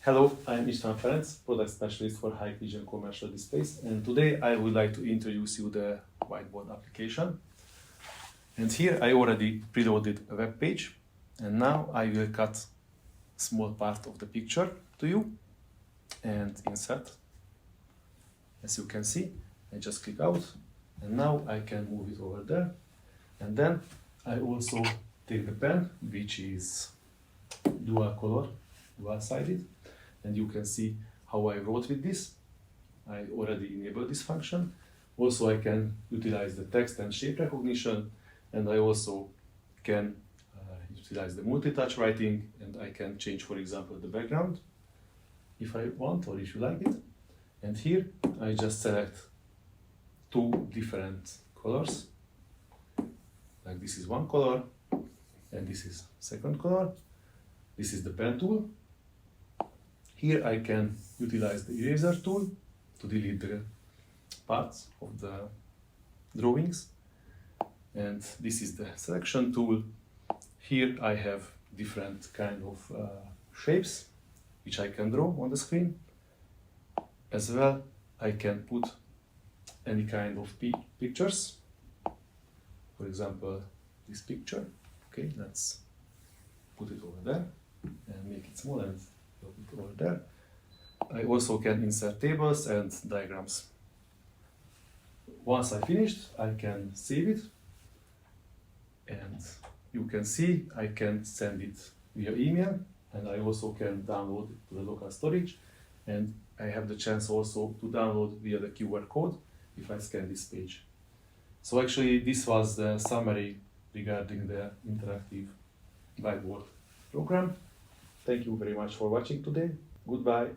Hello, I'm István Ferenc, Product Specialist for Hikvision Commercial Displays, and today I would like to introduce you the Whiteboard application. And here I already preloaded a web page, and now I will cut a small part of the picture to you and insert. As you can see, I just click out, and now I can move it over there. And then I also take the pen, which is dual color, dual-sided, and you can see how I wrote with this. I already enabled this function. Also, I can utilize the text and shape recognition, and I also can utilize the multi-touch writing, and I can change, for example, the background if I want or if you like it. And here I just select two different colors. Like this is one color, and this is second color. This is the pen tool. Here I can utilize the eraser tool to delete the parts of the drawings. And this is the selection tool. Here I have different kind of shapes which I can draw on the screen. As well, I can put any kind of pictures. For example, this picture. Okay, let's put it over there and make it small and put it over there. I also can insert tables and diagrams. Once I finished, I can save it, and you can see I can send it via email, and I also can download it to the local storage, and I have the chance also to download via the QR code if I scan this page. So actually this was the summary regarding the interactive Whiteboard program. Thank you very much for watching today. Goodbye.